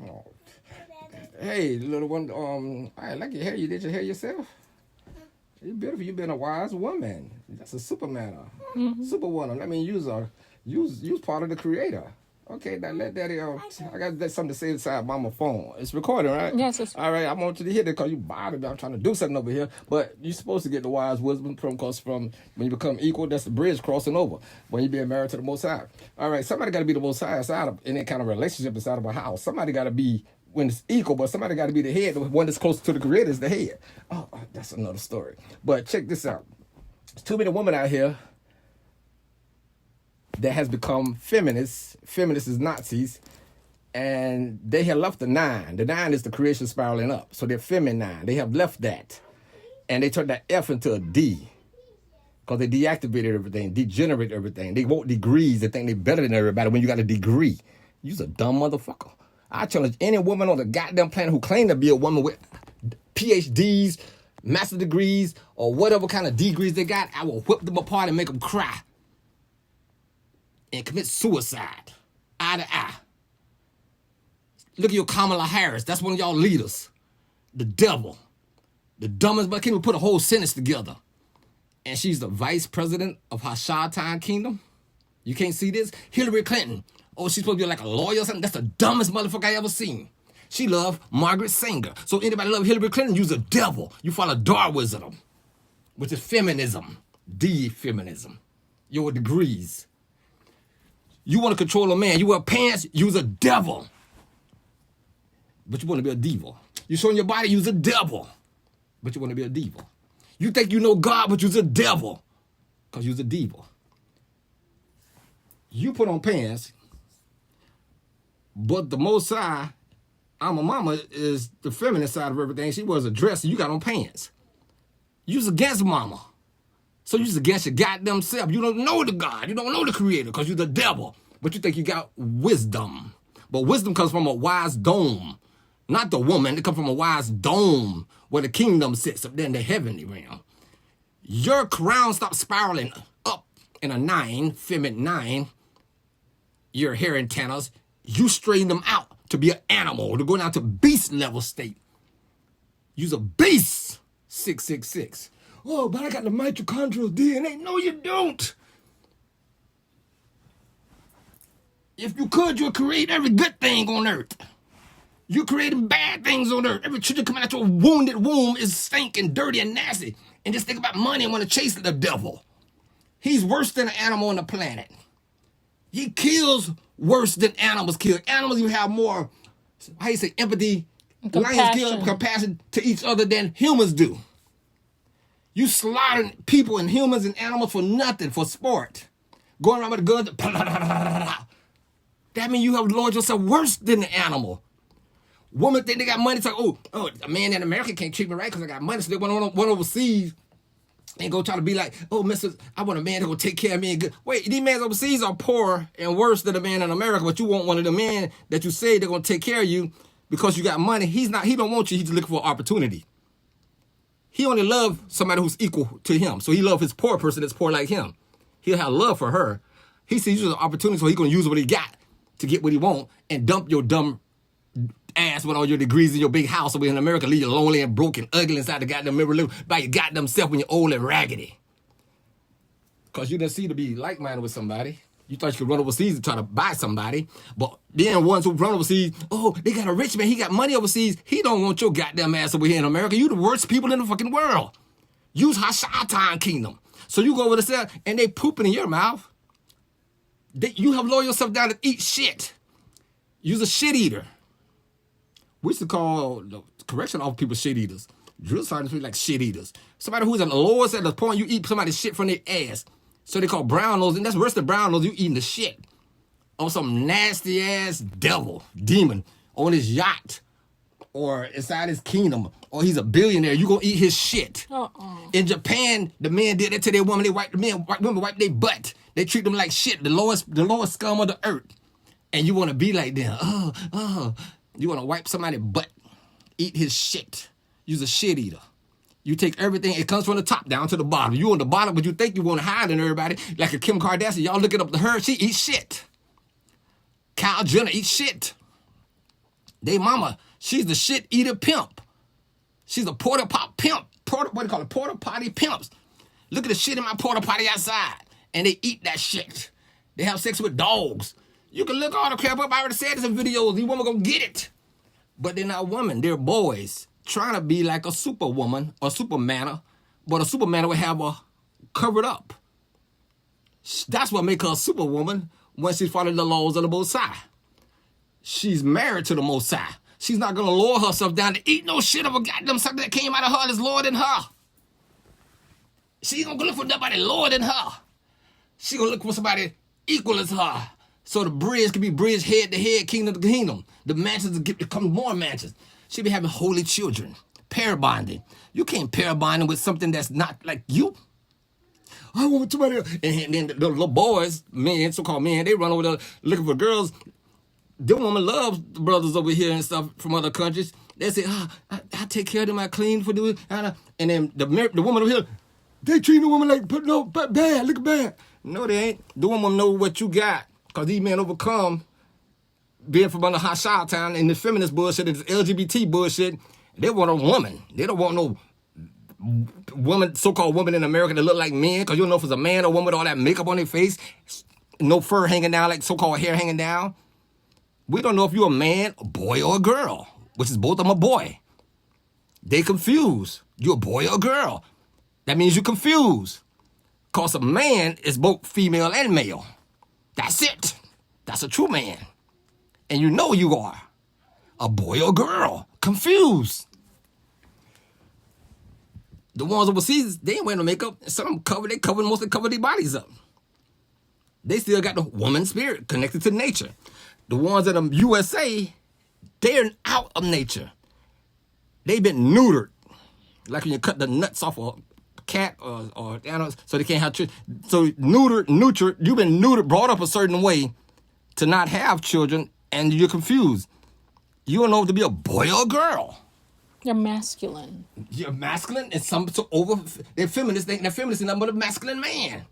Oh. Hey, little one. I like your hair. You did your hair yourself. You're beautiful. You've been a wise woman. That's a superman, superwoman. That means you's part of the creator. Okay, now let daddy. I got something to say inside mama phone. It's recording, right? Yes, it's All right. I want you to hear that because you bothered me. I'm trying to do something over here, but you're supposed to get the wise wisdom from when you become equal. That's the bridge crossing over. When you being married to the Most High. All right. Somebody got to be the Most High inside of any kind of relationship inside of a house. Somebody got to be when it's equal, but somebody got to be the head. The one that's closer to the creator is the head. Oh, that's another story. But check this out. There's too many women out here that has become feminists. Feminists is Nazis. And they have left the nine. The nine is the creation spiraling up. So they're feminine. They have left that. And they turned that F into a D. Because they deactivated everything, degenerate everything. They want degrees. They think they're better than everybody when you got a degree. You's a dumb motherfucker. I challenge any woman on the goddamn planet who claim to be a woman with PhDs, master degrees, or whatever kind of degrees they got. I will whip them apart and make them cry. And commit suicide. Eye to eye. Look at your Kamala Harris. That's one of y'all leaders. The devil. The dumbest, but can't even put a whole sentence together. And she's the vice president of Hashatan Kingdom. You can't see this? Hillary Clinton. Oh, she's supposed to be like a lawyer or something? That's the dumbest motherfucker I ever seen. She loved Margaret Sanger. So anybody love Hillary Clinton, you's a devil. You follow Darwinism, which is feminism. D-feminism. Your degrees. You want to control a man. You wear pants, you's a devil. But you want to be a diva. You showing your body, you's a devil. But you want to be a diva. You think you know God, but you's a devil. Because you's a diva. You put on pants, but the Most High, Alma Mama, is the feminine side of everything. She wears a dress and you got on pants. You's against Mama. So you's against your goddamn self. You don't know the God. You don't know the Creator because you're the devil. But you think you got wisdom. But wisdom comes from a wise dome. Not the woman. It comes from a wise dome where the kingdom sits up there in the heavenly realm. Your crown stops spiraling up in a 9, feminine 9. Your hair antennas, you straighten them out to be an animal, to go down to beast level state. You's a beast. 666. Oh, but I got the mitochondrial DNA. No, you don't. If you could, you'd create every good thing on earth. You creating bad things on earth. Every children coming out your wounded womb is stinking, dirty, and nasty. And just think about money and want to chase the devil. He's worse than an animal on the planet. He kills worse than animals kill. Animals, you have more, how you say, empathy, lions kill compassion to each other than humans do. You slaughtering people and humans and animals for nothing, for sport. Going around with a gun. That means you have lowered yourself worse than the animal. Women think they got money. It's like, oh, a man in America can't treat me right because I got money. So they went overseas and go try to be like, oh, mister, I want a man that will take care of me. And good. Wait, these men overseas are poor and worse than the man in America, but you want one of the men that you say they're going to take care of you because you got money. He don't want you. He's looking for opportunity. He only love somebody who's equal to him. So he love his poor person that's poor like him. He'll have love for her. He sees you as an opportunity, so he's going to use what he got to get what he want and dump your dumb ass with all your degrees in your big house over in America, leave you lonely and broken, ugly inside the goddamn mirror, live by your goddamn self when you're old and raggedy. Because you didn't see to be like-minded with somebody. You thought you could run overseas and try to buy somebody. But then ones who run overseas, oh, they got a rich man, he got money overseas. He don't want your goddamn ass over here in America. You the worst people in the fucking world. Use Hashatan Kingdom. So you go over there and they pooping in your mouth. You have lowered yourself down to eat shit. You's a shit eater. We used to call the correction officer people shit eaters. Drill sergeants be like shit eaters. Somebody who's at the lowest at the point you eat somebody's shit from their ass. So they call brown nose, and that's worse than brown nose. You eating the shit on some nasty ass devil, demon on his yacht or inside his kingdom, or he's a billionaire. You gonna eat his shit. In Japan, the men did that to their woman. White women wipe their butt. They treat them like shit, the lowest scum of the earth. And you want to be like them. You want to wipe somebody's butt, eat his shit. You's a shit eater. You take everything, it comes from the top down to the bottom. You on the bottom, but you think you want to hide in everybody. Like a Kim Kardashian, y'all looking up to her, she eats shit. Kylie Jenner eats shit. They mama, she's the shit eater pimp. She's a porta pot pimp. What do you call it? Porta potty pimps. Look at the shit in my porta potty outside. And they eat that shit. They have sex with dogs. You can look all the crap up. I already said this in videos. These women gonna get it. But they're not women. They're boys trying to be like a superwoman or superman. But a superman would have her covered up. That's what makes her a superwoman when she's following the laws of the Most High. She's married to the Most High. She's not going to lower herself down to eat no shit of a goddamn something that came out of her that's lower than her. She's going to look for nobody lower than her. She's going to look for somebody equal as her. So the bridge can be bridged head to head, kingdom to kingdom. The mansions become more mansions. She be having holy children. Pair bonding. You can't pair bonding with something that's not like you. I want somebody else. And then the little boys, men, so-called men, they run over there looking for girls. The woman loves the brothers over here and stuff from other countries. They say, I take care of them, I clean for them. And then the woman over here, they treat the woman like, bad, look bad. No, they ain't. The woman know what you got. Because these men overcome being from under hot shower town and the feminist bullshit and this LGBT bullshit. They want a woman. They don't want no woman, so-called woman in America that look like men, because you don't know if it's a man or woman with all that makeup on their face, no fur hanging down, like so-called hair hanging down. We don't know if you're a man, a boy, or a girl, which is both of them a boy. They confuse. You're a boy or a girl. That means you're confused. Because a man is both female and male. That's it. That's a true man. And you know you are a boy or girl. Confused. The ones overseas, they ain't wearing no makeup. Some of them mostly cover their bodies up. They still got the woman spirit connected to nature. The ones in the USA, they're out of nature. They've been neutered. Like when you cut the nuts off a cat or animals so they can't have children. So neutered, you've been neutered, brought up a certain way to not have children, and you're confused. You don't know if to be a boy or a girl. You're masculine. You're masculine, and they're feminists. They're feminists, nothing but a masculine man.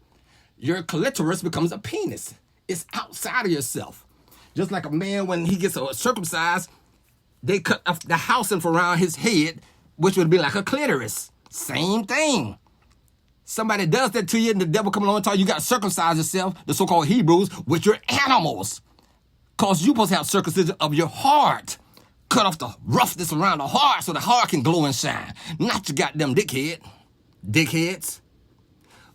Your clitoris becomes a penis. It's outside of yourself. Just like a man, when he gets circumcised, they cut off the housing from around his head, which would be like a clitoris. Same thing. Somebody does that to you, and the devil come along and tell you got to circumcise yourself, the so-called Hebrews, which are animals. Because you're supposed to have circumcision of your heart. Cut off the roughness around the heart so the heart can glow and shine. Not your goddamn dickheads.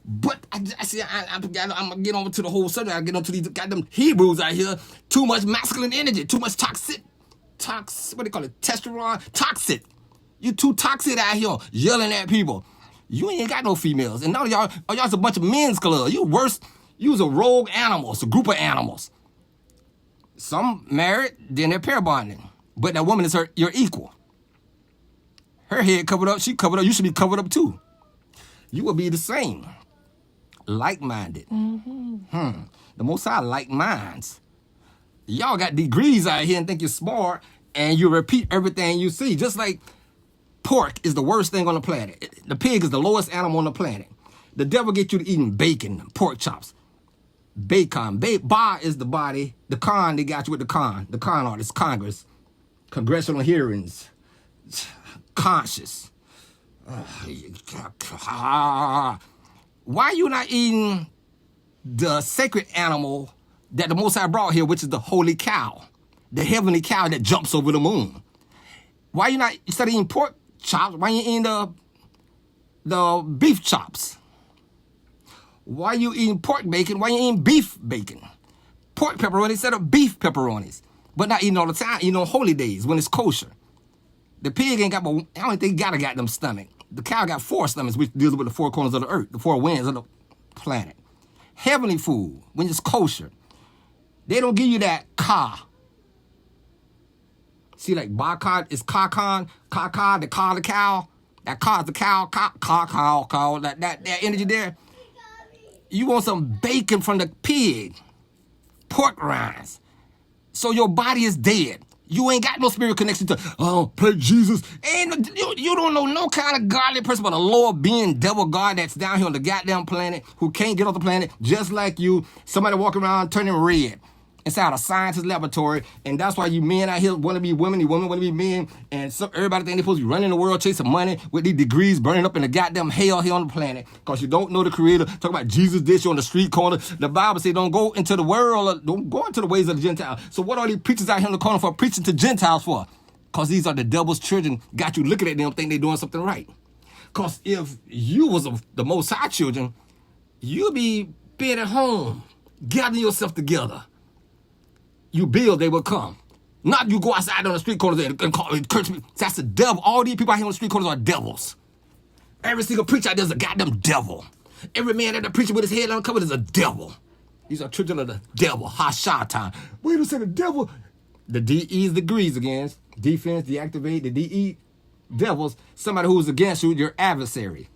But I'm gonna get over to the whole subject. I get onto these goddamn Hebrews out here. Too much masculine energy. Too much what do they call it? Testosterone? Toxic. You too toxic out here yelling at people. You ain't got no females. And now y'all's a bunch of men's club. You worse. You's a rogue animals, a group of animals. Some married, then they're pair bonding. But that woman is your equal. Her head covered up, she covered up, you should be covered up too. You will be the same. Like-minded. Mm-hmm. The Most High like minds. Y'all got degrees out here and think you're smart, and you repeat everything you see. Just like pork is the worst thing on the planet. The pig is the lowest animal on the planet. The devil get you to eating bacon, pork chops. Bacon. Ba is the body. The con, they got you with the con. The con artist, Congress. Congressional hearings. Conscious. Why are you not eating the sacred animal that the Most High brought here, which is the holy cow, the heavenly cow that jumps over the moon? Why you not, instead of eating pork chops, why you eating the beef chops? Why you eating pork bacon? Why you eating beef bacon? Pork pepperoni instead of beef pepperonis. But not eating all the time, eating on holy days when it's kosher. The pig ain't got, I don't think he got a goddamn stomach. The cow got 4 stomachs, which deals with the 4 corners of the earth, the 4 winds of the planet. Heavenly food, when it's kosher. They don't give you that ka. See, like bakad is ka-con, ka-ka, the ka, the cow. That ka is the cow, ka, that energy there. You want some bacon from the pig. Pork rinds. So your body is dead. You ain't got no spirit connection to, play Jesus. You don't know no kind of godly person but a lower being, devil God that's down here on the goddamn planet who can't get off the planet just like you. Somebody walking around turning red. inside a scientist laboratory, and that's why you men out here want to be women, you women want to be men, and everybody think they're supposed to be running the world chasing money with these degrees burning up in the goddamn hell here on the planet because you don't know the Creator. Talk about Jesus did you on the street corner. The Bible says don't go into the world, don't go into the ways of the Gentiles. So what are these preachers out here on the corner for preaching to Gentiles for? Because these are the devil's children, got you looking at them, think they're doing something right. Because if you was the Most High children, you'd be being at home, gathering yourself together. You build, they will come. Not you go outside on the street corners and call it curse me. That's the devil. All these people out here on the street corners are devils. Every single preacher out there is a goddamn devil. Every man that preaching with his head uncovered is a devil. These are children of the devil. Hashatan. Wait a second, the devil. The DE is degrees again. Defense, deactivate, the DE. Devils, somebody who's against you, your adversary.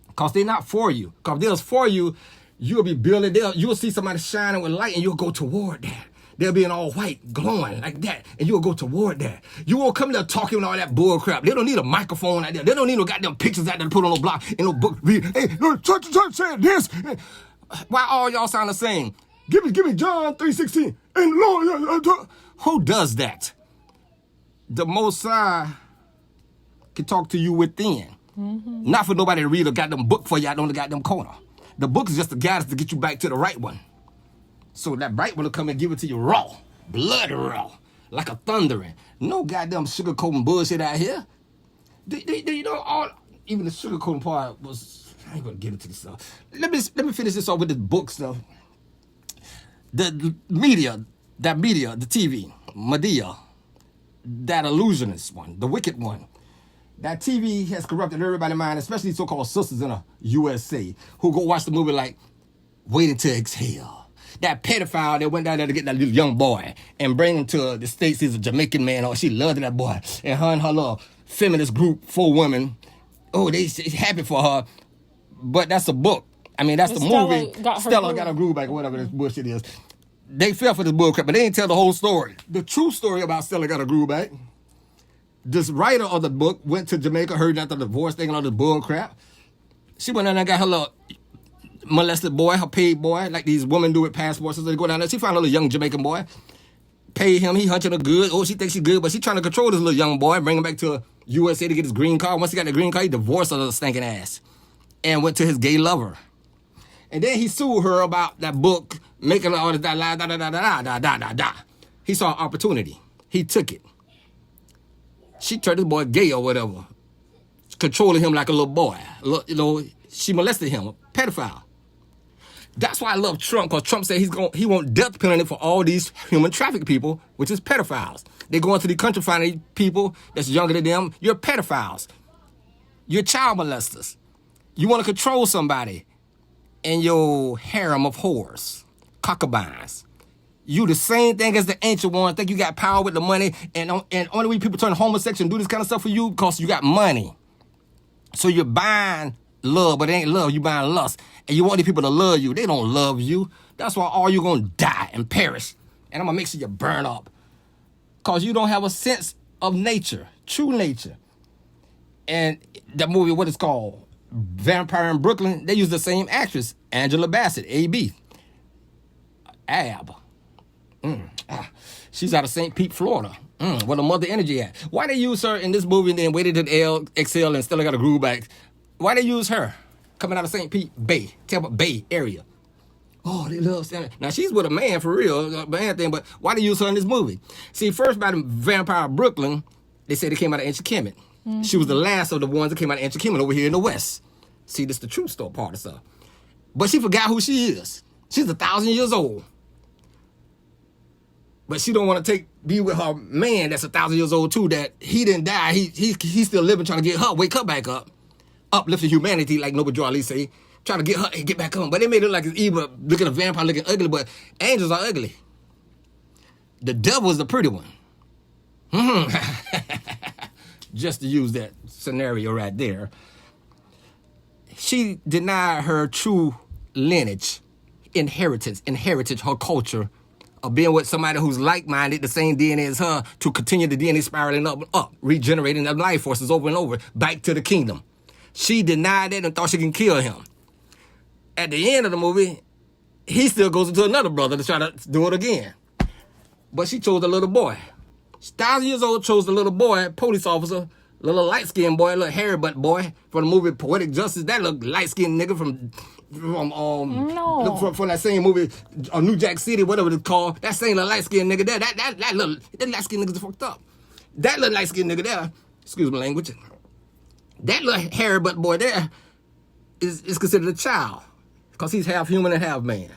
Because they're not for you. Because if they're for you, you'll be building, you'll see somebody shining with light and you'll go toward that. They'll be in all white, glowing like that, and you'll go toward that. You won't come there talking and all that bull crap. They don't need a microphone out there. They don't need no goddamn pictures out there to put on no block and no book. Hey, no, church said this. Why all y'all sound the same? Give me John 3:16. And Lord, who does that? The Most High can talk to you within. Mm-hmm. Not for nobody to read a goddamn book for you out on the goddamn corner. The book is just the guidance to get you back to the right one. So that right one will come and give it to you raw, blood raw, like a thundering. No goddamn sugarcoating bullshit out here. You know, even the sugarcoating part was, I ain't gonna get into this stuff. Let me finish this off with the book stuff. The media, the TV, Medea, that illusionist one, the wicked one. That TV has corrupted everybody's mind, especially so-called sisters in the USA who go watch the movie like Waiting to Exhale. That pedophile that went down there to get that little young boy and bring him to the States. He's a Jamaican man. Oh, she loved that boy. And her little feminist group, 4 women, they happy for her. But that's a book. I mean, that's the movie. Stella got her groove back or whatever this bullshit is. They fell for this bullcrap, but they didn't tell the whole story. The true story about Stella got her groove back. This writer of the book went to Jamaica, heard about the divorce thing and all this bullcrap. She went down there and got her little molested boy, her paid boy, like these women do with passports. So they go down there. She found a little young Jamaican boy, paid him. He hunching her good. Oh, she thinks she's good, but she trying to control this little young boy, bring him back to USA to get his green card. Once he got the green card, he divorced her little stinking ass and went to his gay lover. And then he sued her about that book, making all this da. He saw an opportunity. He took it. She turned this boy gay or whatever, controlling him like a little boy. She molested him, a pedophile. That's why I love Trump, because Trump said he want death penalty for all these human traffic people, which is pedophiles. They go into the country finding people that's younger than them. You're pedophiles. You're child molesters. You want to control somebody in your harem of whores, concubines. You the same thing as the ancient ones. Think you got power with the money, and only way people turn homosexual and do this kind of stuff for you because you got money. So you're buying love, but it ain't love. You buying lust. And you want these people to love you. They don't love you. That's why all you're going to die and perish. And I'm going to make sure you burn up. Because you don't have a sense of nature, true nature. And that movie, what it's called, Vampire in Brooklyn, they use the same actress, Angela Bassett, A.B. Ab. She's out of St. Pete, Florida. Where the mother energy at. Why they use her in this movie and then waited to exhale and still got a groove back? Why they use her coming out of St. Pete Bay, Tampa Bay area? Oh, they love Santa. Now, she's with a man for real, man thing, but why they use her in this movie? See, first by the Vampire of Brooklyn, they said it came out of ancient Kemet. Mm-hmm. She was the last of the ones that came out of ancient Kemet over here in the West. See, this is the true story part of stuff. But she forgot who she is. She's 1,000 years old. But she don't want to be with her man that's 1,000 years old too, that he didn't die. He's still living, trying to get her, wake her back up. Uplifting humanity, like Noble Joe Ali say, trying to get her and get back on. But they made it like it's evil, looking at a vampire looking ugly, but angels are ugly. The devil is the pretty one. Just to use that scenario right there. She denied her true lineage, inheritance, her culture, of being with somebody who's like-minded, the same DNA as her, to continue the DNA spiraling up, regenerating the life forces over and over, back to the kingdom. She denied it and thought she can kill him. At the end of the movie, he still goes into another brother to try to do it again. but she chose a little boy. 1,000 years old, chose the little boy, police officer, little light-skinned boy, little hairy butt boy from the movie Poetic Justice. That little light-skinned nigga from that same movie, New Jack City, whatever it's called. That same little light-skinned nigga there. That light-skinned nigga's fucked up. That little light-skinned nigga there, excuse my language, that little hairy butt boy there is considered a child because he's half human and half man.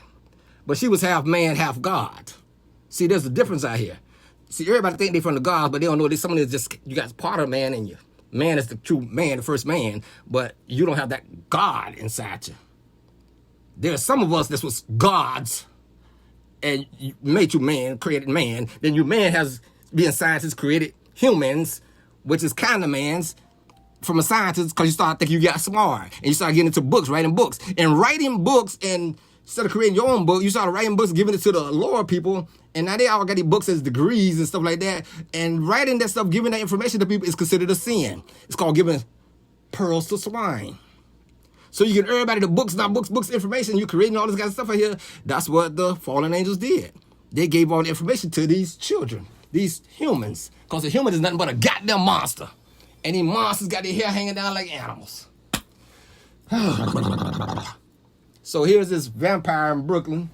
But she was half man, half God. See, there's a difference out here. See, everybody think they from the gods, but they don't know that some of this just, you got part of man in you. Man is the true man, the first man, but you don't have that God inside you. There's some of us that was gods and made you man, created man. Then you man has, being scientists, created humans, which is kind of man's, from a scientist, because you start thinking you got smart. And you start getting into books, writing books. And writing books, and instead of creating your own book, you started writing books, giving it to the lower people. And now they all got these books as degrees and stuff like that. And writing that stuff, giving that information to people is considered a sin. It's called giving pearls to swine. So you get everybody the books, not books, information. You're creating all this kind of stuff out here. That's what the fallen angels did. They gave all the information to these children, these humans. Because a human is nothing but a goddamn monster. And these monsters got their hair hanging down like animals. So here's this vampire in Brooklyn.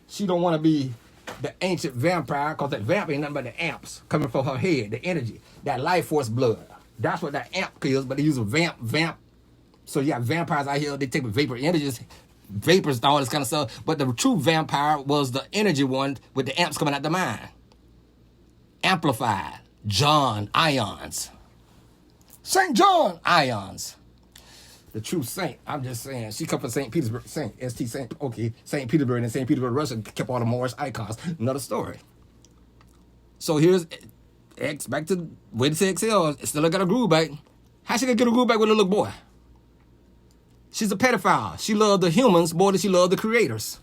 She don't want to be the ancient vampire, because that vamp ain't nothing but the amps coming from her head, the energy, that life force blood. That's what that amp kills, but they use a vamp. So you got vampires out here, they take vapor energies, vapors and all this kind of stuff. But the true vampire was the energy one with the amps coming out the mind. Amplified. John ions. St. John ions. The true saint, I'm just saying, she come from St. Petersburg, St. Petersburg, and St. Petersburg, Russia, kept all the Moorish icons. Another story. So here's X, back to Waiting to Exhale, still got a groove back. How she gonna get a groove back with a little boy? She's a pedophile. She loved the humans more than she loved the creators.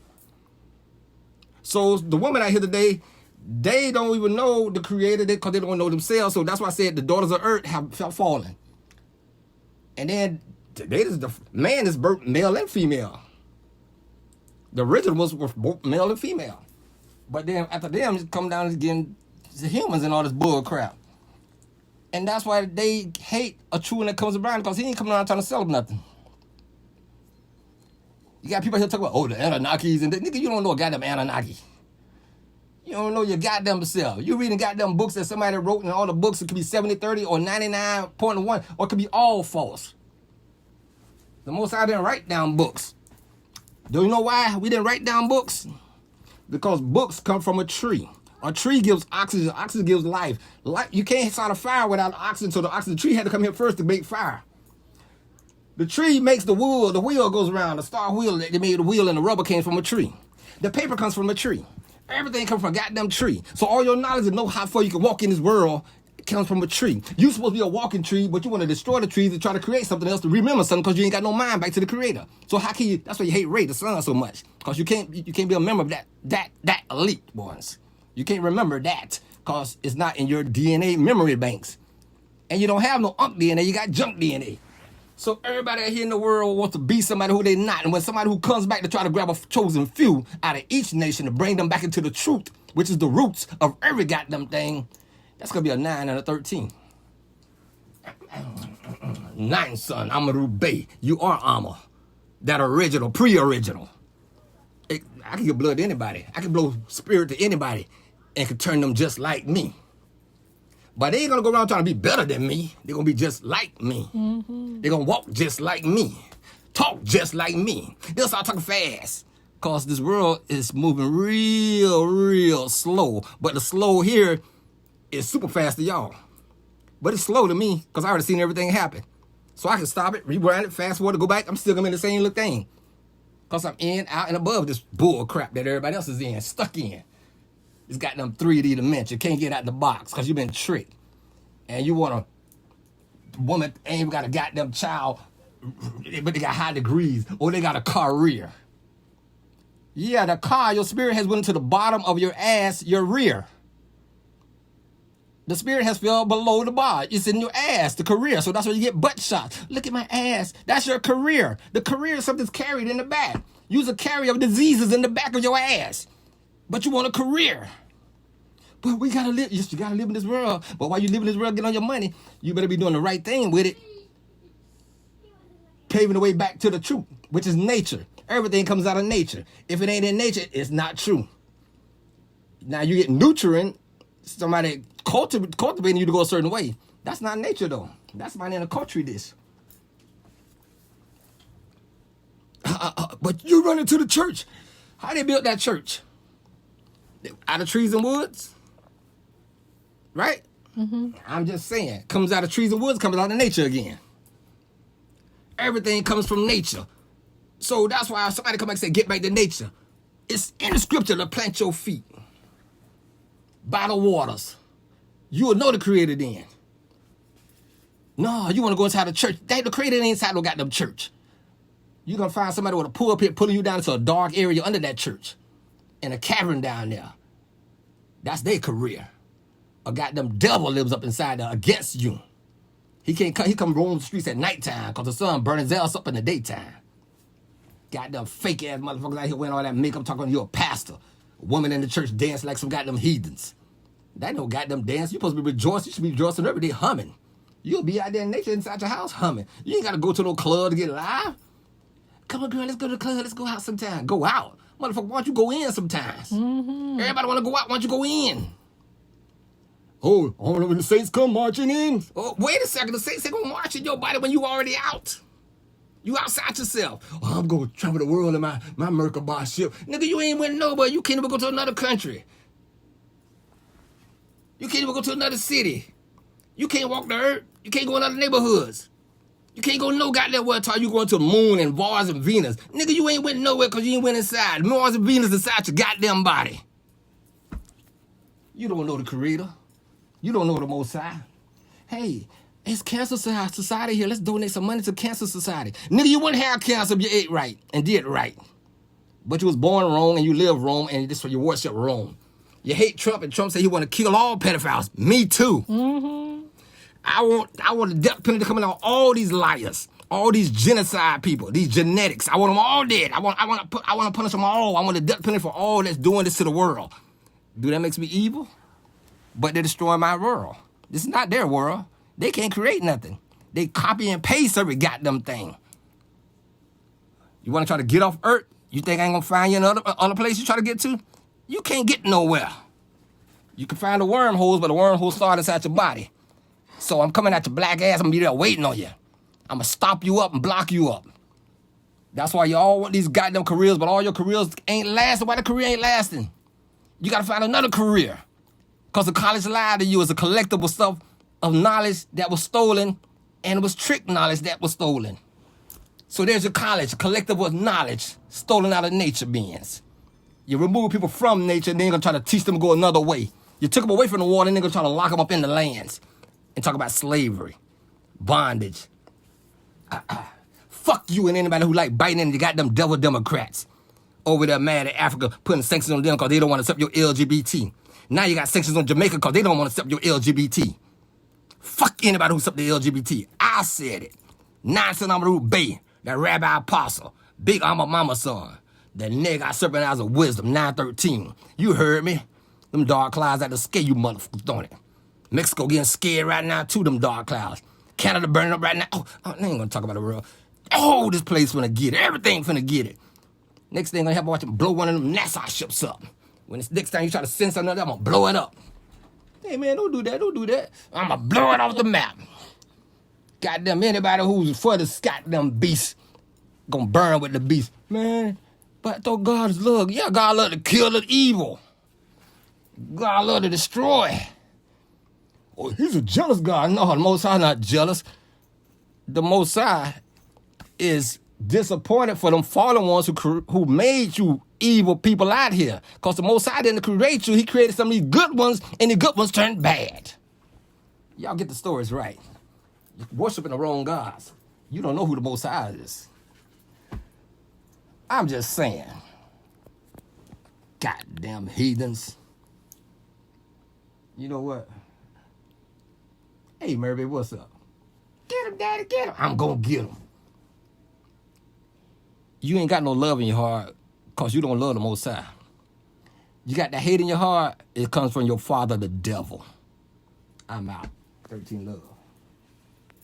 So the woman out here today, they don't even know the creator because they don't know themselves. So that's why I said the daughters of earth have fallen. And then today, the man is birthed male and female. The original was both male and female. But then after them, just come down and getting the humans and all this bull crap. And that's why they hate a true one that comes around, because he ain't coming around trying to sell them nothing. You got people here talking about, the Anunnakis, and nigga, you don't know a goddamn Anunnaki. You don't know your goddamn self. You reading goddamn books that somebody wrote, and all the books, it could be 70-30 or 99.1, or it could be all false. The Most High didn't write down books. Do you know why we didn't write down books? Because books come from a tree. A tree gives oxygen. Oxygen gives life. You can't start a fire without oxygen, so the tree had to come here first to make fire. The tree makes the wool. The wheel goes around. The star wheel, they made the wheel, and the rubber came from a tree. The paper comes from a tree. Everything comes from a goddamn tree. So all your knowledge and know how far you can walk in this world comes from a tree. You're supposed to be a walking tree, but you want to destroy the tree to try to create something else, to remember something, because you ain't got no mind back to the creator. So how can you, that's why you hate Ray, the son, so much. Because you can't be a member of that elite ones. You can't remember that, because it's not in your DNA memory banks. And you don't have no unk DNA, you got junk DNA. So everybody out here in the world wants to be somebody who they're not. And when somebody who comes back to try to grab a chosen few out of each nation to bring them back into the truth, which is the roots of every goddamn thing, that's going to be a 9 and a 13. 9, son, Amaru Bay. You are Amma. That original, pre-original. I can give blood to anybody. I can blow spirit to anybody and can turn them just like me. But they ain't going to go around trying to be better than me. They're going to be just like me. Mm-hmm. They're going to walk just like me. Talk just like me. They'll start talking fast. Because this world is moving real slow. But the slow here is super fast to y'all. But it's slow to me because I already seen everything happen. So I can stop it, rewind it, fast forward, go back. I'm still going to be in the same little thing. Because I'm in, out, and above this bull crap that everybody else is in, stuck in. It's got them 3D dimension. Can't get out the box because you've been tricked. And you want a woman ain't even got a goddamn child, but they got high degrees, or they got a career. Yeah, the car, your spirit has went to the bottom of your ass, your rear. The spirit has fell below the bar. It's in your ass, the career. So that's where you get butt shots. Look at my ass. That's your career. The career is something's carried in the back. You're a carrier of diseases in the back of your ass. But you want a career. but we gotta live. Yes, you gotta live in this world. But while you live in this world, get on your money. You better be doing the right thing with it, paving the way back to the truth, which is nature. Everything comes out of nature. If it ain't in nature, it's not true. Now you get nutrient, somebody cultivating you to go a certain way. That's not nature though. That's my in a culture dish. But you run into the church. How they built that church? Out of trees and woods? Right? Mm-hmm. I'm just saying. Comes out of trees and woods, comes out of nature again. Everything comes from nature. So that's why somebody come back and say, get back to nature. It's in the scripture to plant your feet by the waters. You will know the creator then. No, you want to go inside the church. The creator ain't inside no goddamn church. You're going to find somebody with a pulpit pulling you down into a dark area under that church. In a cavern down there. That's their career. A goddamn devil lives up inside there against you. He come roam the streets at nighttime because the sun burns his ass up in the daytime. Goddamn fake ass motherfuckers out here wearing all that makeup talking you're a pastor. A woman in the church dancing like some goddamn heathens. That no goddamn dance. You're supposed to be rejoicing. You should be rejoicing every day humming. You'll be out there in nature inside your house humming. You ain't got to go to no club to get live. Come on, girl, let's go to the club. Let's go out sometime. Go out. Motherfucker, why don't you go in sometimes? Mm-hmm. Everybody want to go out. Why don't you go in? Oh, only when the saints come marching in. Oh, wait a second. The saints ain't going to march in your body when you already out. You outside yourself. Oh, I'm going to travel the world in my Merkabah ship. Nigga, you ain't went nowhere. You can't even go to another country. You can't even go to another city. You can't walk the earth. You can't go in other neighborhoods. You can't go no goddamn where until you going to the moon and Mars and Venus. Nigga, you ain't went nowhere because you ain't went inside. Mars and Venus inside your goddamn body. You don't know the creator. You don't know the Most High. Hey, it's Cancer Society here. Let's donate some money to Cancer Society. Nigga, you wouldn't have cancer if you ate right and did right. But you was born wrong and you live wrong and this for you worship wrong. You hate Trump and Trump say he want to kill all pedophiles. Me too. Mm-hmm. I want the death penalty coming on all these liars, all these genocide people, these genetics. I want them all dead. I want to punish them all. I want the death penalty for all that's doing this to the world. Do that makes me evil? But they're destroying my world. This is not their world. They can't create nothing. They copy and paste every goddamn thing. You want to try to get off Earth? You think I ain't gonna find you another place you try to get to? You can't get nowhere. You can find the wormholes, but the wormholes start inside your body. So I'm coming at your black ass. I'm gonna be there waiting on you. I'm gonna stop you up and block you up. That's why you all want these goddamn careers, but all your careers ain't lasting. Why the career ain't lasting? You gotta find another career. Because the college lied to you. It's a collectible stuff of knowledge that was stolen, and it was trick knowledge that was stolen. So there's your college, a collectible of knowledge stolen out of nature beings. You remove people from nature, and then you're gonna try to teach them to go another way. You took them away from the water, and then you're gonna try to lock them up in the lands. And talk about slavery, bondage. Fuck you and anybody who like biting into the goddamn devil Democrats. Over there mad at Africa, putting sanctions on them because they don't want to accept your LGBT. Now you got sanctions on Jamaica because they don't want to accept your LGBT. Fuck anybody who accept the LGBT. I said it. Nansen Amaru Bay, that rabbi apostle, big Alma Mama son, that nigga got serpent eyes of wisdom, 913. You heard me. Them dark clouds at the scare you motherfuckers, don't it? Mexico getting scared right now, too, them dark clouds. Canada burning up right now. Oh, I ain't gonna talk about the world. Oh, this place finna get it. Everything finna get it. Next thing, I'm gonna have to watch them blow one of them NASA ships up. When it's next time you try to send something, I'm gonna blow it up. Hey, man, don't do that. Don't do that. I'm gonna blow it off the map. Goddamn, anybody who's for the goddamn beast gonna burn with the beast. Man, but I thought God's love. Yeah, God love to kill the evil. God love to destroy. Oh, he's a jealous God. No, the Most High not jealous. The Most High is disappointed for them fallen ones who made you evil people out here. Because the Most High didn't create you. He created some of these good ones, and the good ones turned bad. Y'all get the stories right. You're worshiping the wrong gods. You don't know who the Most High is. I'm just saying. Goddamn heathens. You know what? Hey, Murray, what's up? Get him, Daddy, get him. I'm gonna get him. You ain't got no love in your heart because you don't love the Most High. You got that hate in your heart, it comes from your father, the devil. I'm out. 13 love.